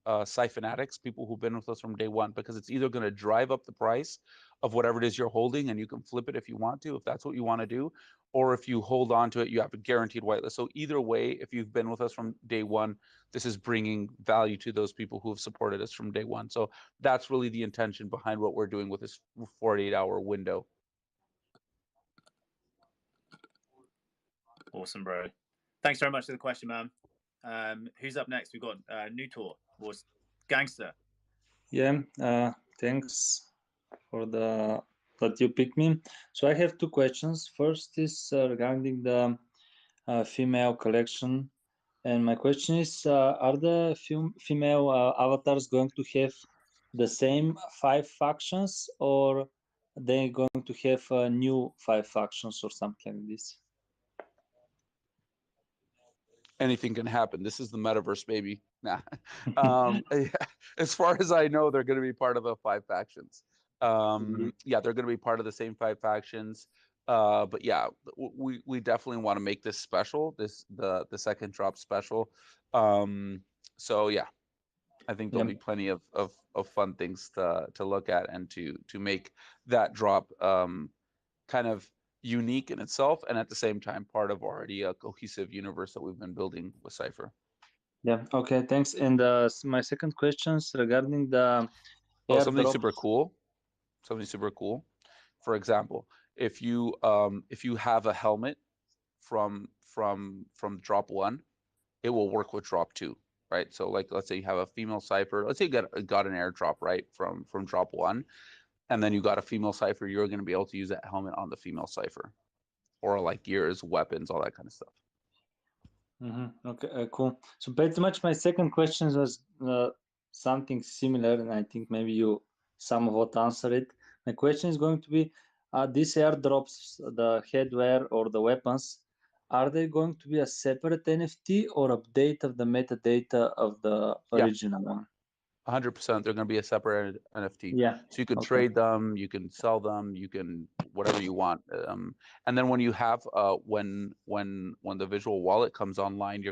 siphonatics, people who've been with us from day one, because it's either going to drive up the price of whatever it is you're holding, and you can flip it if you want to, if that's what you want to do, or if you hold on to it, you have a guaranteed whitelist. So either way, if you've been with us from day one, this is bringing value to those people who have supported us from day one. So that's really the intention behind what we're doing with this 48-hour window. Awesome, bro. Thanks very much for the question, man. Who's up next? We've got New Tour or Gangster. Yeah, thanks for that you picked me. So I have 2 questions. First is regarding the female collection, and my question is: are the female avatars going to have the same 5 factions, or are they going to have new 5 factions or something like this? Anything can happen. This is the metaverse, baby. Nah. As far as I know, they're going to be part of the 5 factions. Yeah, they're going to be part of the same 5 factions. But yeah, we definitely want to make this special. The second drop special. So yeah, I think there'll be plenty of fun things to look at and to make that drop kind of unique in itself, and at the same time part of already a cohesive universe that we've been building with Cypher. Yeah. Okay. Thanks. And my second question is regarding the something super cool. Something super cool. For example, if you have a helmet from drop 1, it will work with drop 2, right? So like, let's say you have a female Cypher. Let's say you got an airdrop, right, from drop 1. And then you got a female Cypher, you're going to be able to use that helmet on the female Cypher, or like gears, weapons, all that kind of stuff. Okay, cool. So pretty much my second question was something similar, and I think maybe you somewhat answer it. My question is going to be, these airdrops, the headwear or the weapons, are they going to be a separate NFT or update of the metadata of the original one? 100%. They're going to be a separate NFT. Yeah. So you can trade them, you can sell them, you can whatever you want. And then when you have when the visual wallet comes online,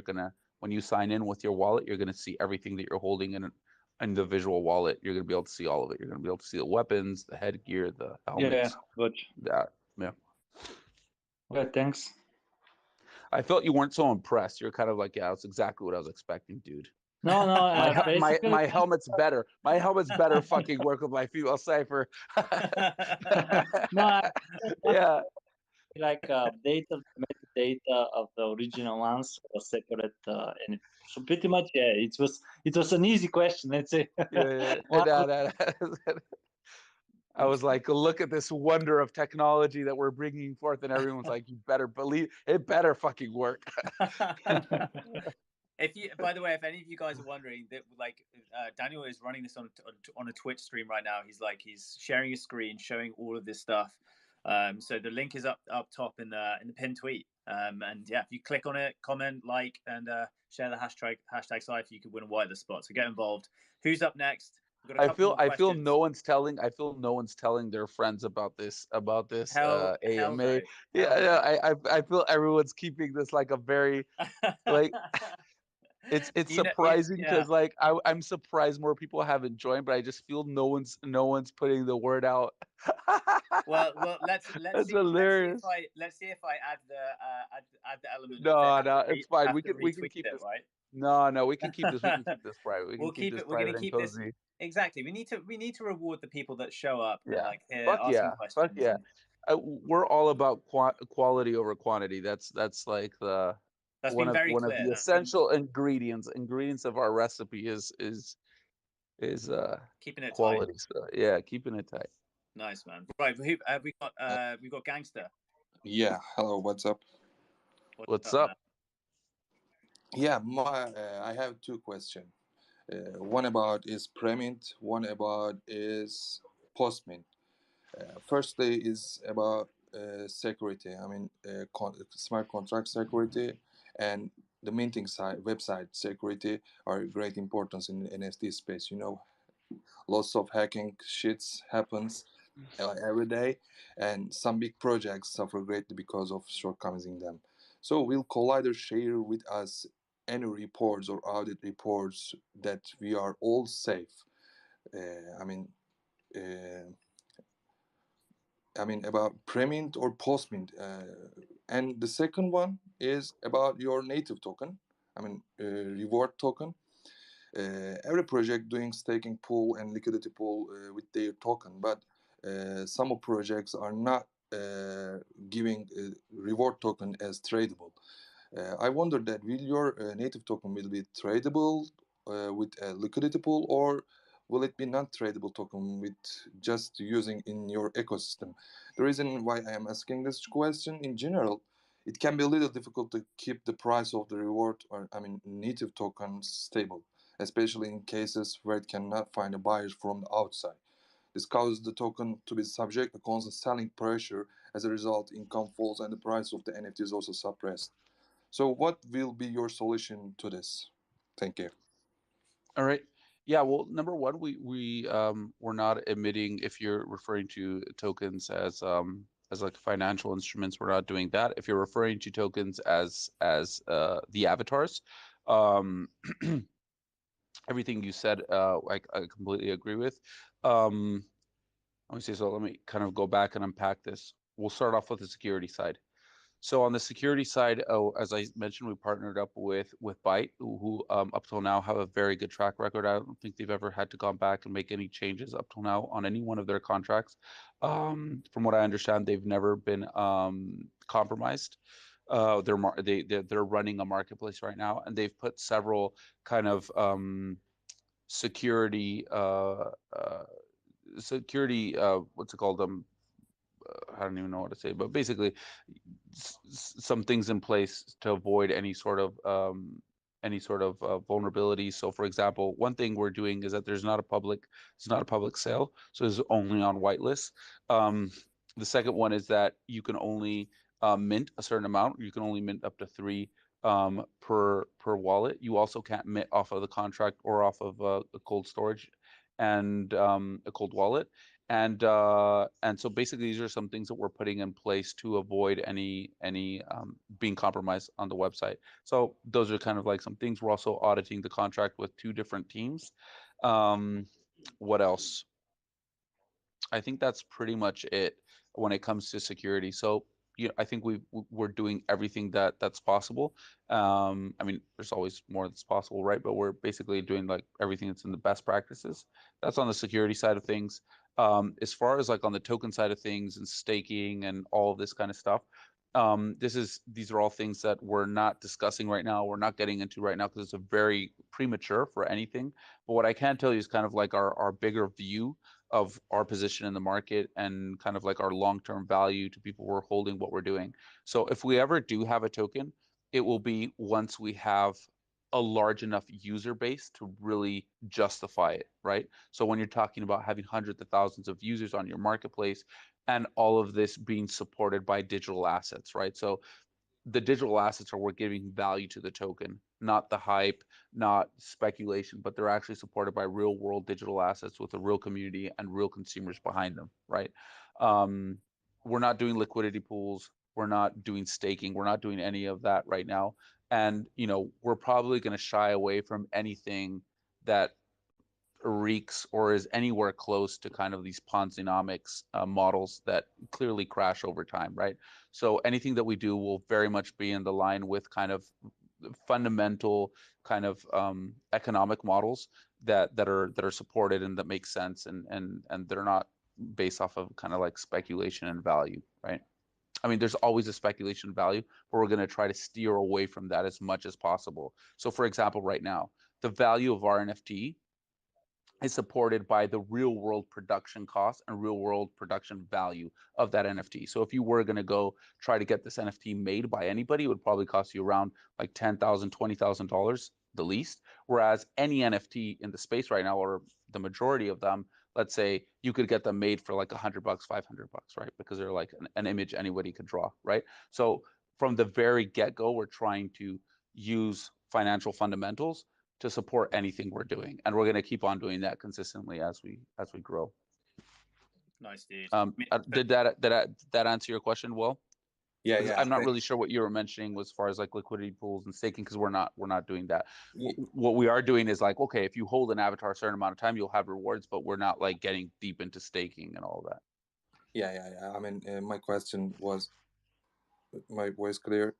when you sign in with your wallet, you're going to see everything that you're holding in the visual wallet. You're going to be able to see all of it. You're going to be able to see the weapons, the headgear, the helmets. Yeah. Okay, thanks. I felt you weren't so impressed. You're kind of like, yeah, that's exactly what I was expecting, dude. No, my helmet's better. My helmet's better. Fucking work with my female Cypher. No, yeah. Like update of data of the original ones or separate NFT? So pretty much, yeah, it was an easy question, let's say. Yeah. I was like, look at this wonder of technology that we're bringing forth, and everyone's like, you better believe it, better fucking work. If you, by the way, if any of you guys are wondering, that like Daniel is running this on a Twitch stream right now. He's sharing his screen, showing all of this stuff. So the link is up top in the pinned tweet. And yeah, if you click on it, comment, like, and share the hashtag Cypher, you could win a whitelist spot. So get involved. Who's up next? I feel no one's telling their friends about this Hell AMA. no. I feel everyone's keeping this like a very like it's surprising because like I'm surprised more people haven't joined, but I just feel no one's putting the word out. well let's That's see, hilarious. let's see if I add the element. No, it's fine. We can keep it, this right. No, we can keep this private. We'll keep it. We're going to keep cozy. This exactly. We need to reward the people that show up. Yeah. And, like, Fuck asking questions. Fuck yeah. We're all about quality over quantity. That's like one of the essential ingredients of our recipe is keeping it quality tight. stuff. Yeah, keeping it tight. Nice, man. Right, we got Gangster. Yeah. Hello. What's up? What's up? Yeah, I have two questions. One about is pre-mint, one about is post-mint. Firstly is about security. I mean, smart contract security and the minting side, website security are great importance in the NFT space. You know, lots of hacking shits happens every day, and some big projects suffer greatly because of shortcomings in them. So will Collider share with us any reports or audit reports that we are all safe? About pre-mint or post-mint. And the second one is about your native token. Reward token. Every project doing staking pool and liquidity pool with their token, but some of projects are not giving reward token as tradable. I wonder that will your native token will be tradable with a liquidity pool, or will it be non-tradable token with just using in your ecosystem? The reason why I am asking this question in general, it can be a little difficult to keep the price of the reward native tokens stable, especially in cases where it cannot find a buyers from the outside. This causes the token to be subject to constant selling pressure. As a result, income falls and the price of the NFT is also suppressed. So what will be your solution to this? Thank you. All right. Yeah, well, number one, we're not emitting, if you're referring to tokens as like financial instruments, we're not doing that. If you're referring to tokens as the avatars, everything you said, I completely agree with. Let me see. So let me kind of go back and unpack this. We'll start off with the security side. So on the security side, as I mentioned, we partnered up with Byte, who up till now have a very good track record. I don't think they've ever had to go back and make any changes up till now on any one of their contracts. From what I understand, they've never been compromised. They're running a marketplace right now, and they've put several kind of security what's it called, I don't even know what to say, but basically some things in place to avoid any sort of vulnerability. So for example, one thing we're doing is that it's not a public sale, so it's only on whitelist. The second one is that you can only mint a certain amount. You can only mint up to 3 per wallet. You also can't mint off of the contract or off of a cold storage and a cold wallet. And so basically these are some things that we're putting in place to avoid any being compromised on the website. So those are kind of like some things. We're also auditing the contract with 2 different teams. What else? I think that's pretty much it when it comes to security. So I think we're doing everything that's possible. I mean, there's always more that's possible, right? But we're basically doing like everything that's in the best practices. That's on the security side of things. As far as like on the token side of things and staking and all of this kind of stuff, These are all things that we're not discussing right now. We're not getting into right now because it's a very premature for anything. But what I can tell you is kind of like our bigger view of our position in the market and kind of like our long-term value to people who are holding what we're doing. So if we ever do have a token, it will be once we have a large enough user base to really justify it, right? So when you're talking about having hundreds of thousands of users on your marketplace and all of this being supported by digital assets, right? So the digital assets are what giving value to the token, not the hype, not speculation, but they're actually supported by real world digital assets with a real community and real consumers behind them, right? We're not doing liquidity pools. We're not doing staking. We're not doing any of that right now. And, we're probably going to shy away from anything that reeks or is anywhere close to kind of these Ponzi-nomics models that clearly crash over time, right? So anything that we do will very much be in the line with kind of fundamental kind of economic models that are supported and that make sense and they're not based off of kind of like speculation and value, right? I mean, there's always a speculation value, but we're going to try to steer away from that as much as possible. So for example, right now, the value of our NFT is supported by the real world production cost and real world production value of that NFT. So if you were going to go try to get this NFT made by anybody, it would probably cost you around like $10,000, $20,000 the least. Whereas any NFT in the space right now, or the majority of them, let's say you could get them made for like $100, $500, right? Because they're like an image anybody could draw, right? So from the very get-go, we're trying to use financial fundamentals to support anything we're doing, and we're going to keep on doing that consistently as we grow. Nice, dude. Did that answer your question, Will? Yeah. I'm not really sure what you were mentioning as far as like liquidity pools and staking, because we're not doing that. What we are doing is like, okay, if you hold an avatar a certain amount of time, you'll have rewards, but we're not like getting deep into staking and all that. Yeah. I mean, my question was, my voice clear?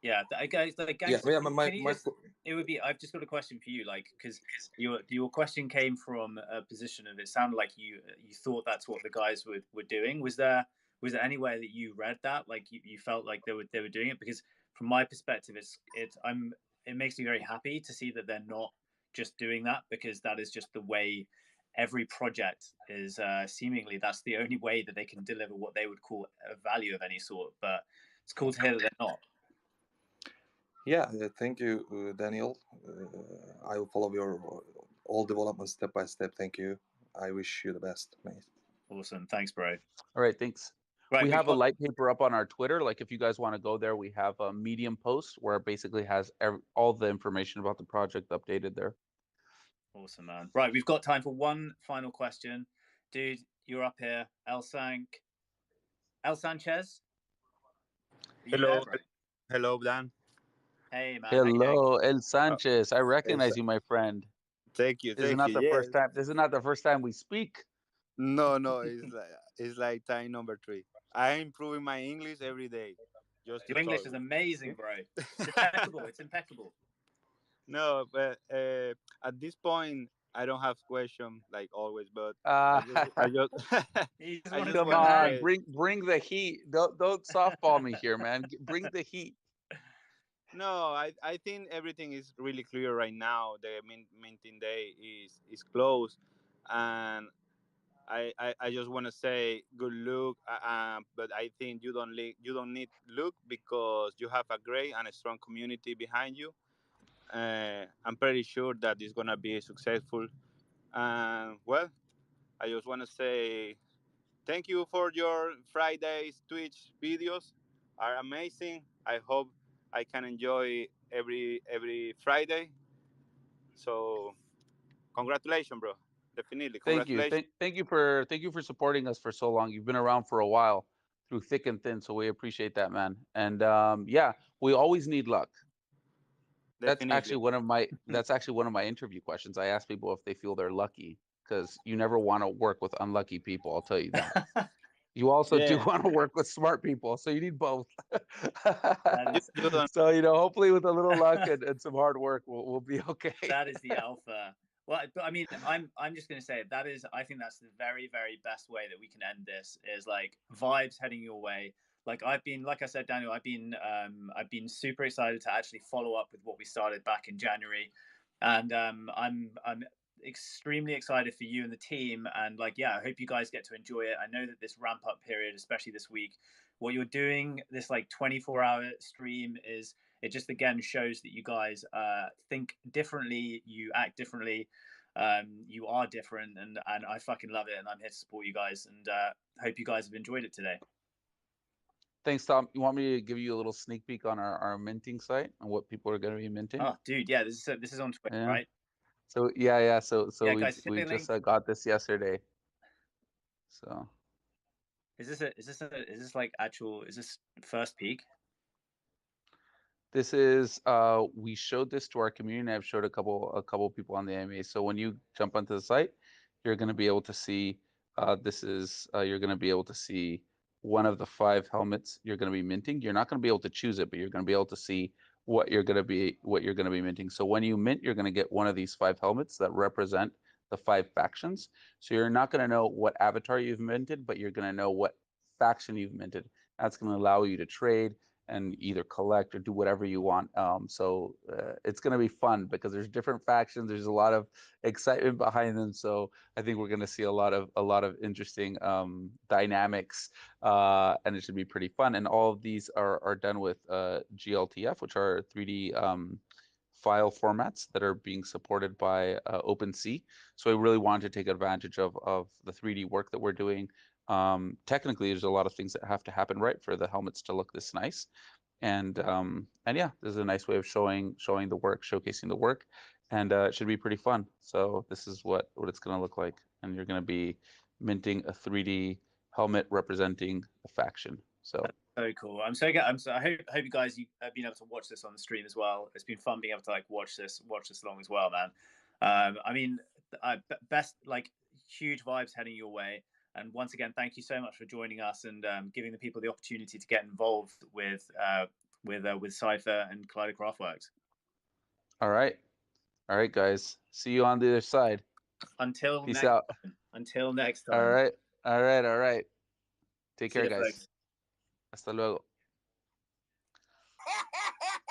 Yeah, guys, it would be. I've just got a question for you, like, because your question came from a position of, it sounded like you thought that's what the guys were doing. Was there anywhere that you read that, like you felt like they were doing it? Because from my perspective, it makes me very happy to see that they're not just doing that, because that is just the way every project is. Seemingly, that's the only way that they can deliver what they would call a value of any sort. But it's cool to hear that they're not. Yeah, thank you, Daniel. I will follow your all development step by step. Thank you. I wish you the best, mate. Awesome. Thanks, bro. All right, thanks. Right, we have a light paper up on our Twitter. Like if you guys want to go there, we have a Medium post where it basically has all the information about the project updated there. Awesome, man. Right, we've got time for one final question. Dude, you're up here. El Sanchez? Hello. Hello, Dan. Hey, man. Hello, El Sanchez. I recognize you, my friend. Thank you. This is not the first time. This is not the first time we speak. No, it's like time number 3. I'm improving my English every day. Your English is amazing, bro. It's impeccable. It's impeccable. No, but at this point, I don't have question like always, but I just come on, bring the heat. Don't softball me here, man. Bring the heat. No, I think everything is really clear right now. The minting day is closed, and I just want to say good luck. But I think you don't need luck, because you have a great and a strong community behind you. I'm pretty sure that it's gonna be successful. Well, I just want to say thank you for your Friday's Twitch videos. Are amazing. I hope I can enjoy every Friday. So, congratulations, bro. Definitely, congratulations. Thank you for supporting us for so long. You've been around for a while through thick and thin, so we appreciate that, man. And yeah, we always need luck. Definitely. That's actually one of my interview questions. I ask people if they feel they're lucky, because you never want to work with unlucky people. I'll tell you that. You also do want to work with smart people, so you need both. So hopefully with a little luck and some hard work, we'll be okay. That is the alpha. Well, I mean, I'm just going to say I think that's the very, very best way that we can end this, is like vibes heading your way. like I said, Daniel, I've been super excited to actually follow up with what we started back in January, and I'm extremely excited for you and the team, and like, yeah, I hope you guys get to enjoy it. I know that this ramp up period, especially this week, what you're doing, this like 24-hour stream, is it just again shows that you guys think differently, you act differently, you are different, and I fucking love it, and I'm here to support you guys, and hope you guys have enjoyed it today. Thanks, Tom. You want me to give you a little sneak peek on our minting site and what people are going to be minting? Oh, dude, yeah, this is on Twitter, right? So yeah. So yeah, guys, we just got this yesterday. So is this like actual? Is this first peak? This is we showed this to our community. I've showed a couple people on the AMA. So when you jump onto the site, you're going to be able to see you're going to be able to see one of the 5 helmets you're going to be minting. You're not going to be able to choose it, but you're going to be able to see what you're going to be minting. So when you mint, you're going to get one of these 5 helmets that represent the 5 factions. So you're not going to know what avatar you've minted, but you're going to know what faction you've minted. That's going to allow you to trade and either collect or do whatever you want. So it's going to be fun because there's different factions. There's a lot of excitement behind them. So I think we're going to see a lot of interesting dynamics, and it should be pretty fun. And all of these are done with GLTF, which are 3D file formats that are being supported by OpenSea. So I really wanted to take advantage of the 3D work that we're doing. Technically, there's a lot of things that have to happen right for the helmets to look this nice, and yeah, this is a nice way of showing the work, showcasing the work, and it should be pretty fun. So this is what it's going to look like, and you're going to be minting a 3D helmet representing a faction. So that's so cool. I hope you guys have been able to watch this on the stream as well. It's been fun being able to like watch this along as well, man. I mean, best, like, huge vibes heading your way. And once again, thank you so much for joining us and giving the people the opportunity to get involved with Cypher and Collider Craftworks. All right, guys. See you on the other side. Until Peace next out. time. Until next time. All right. Take care, guys. Folks. Hasta luego.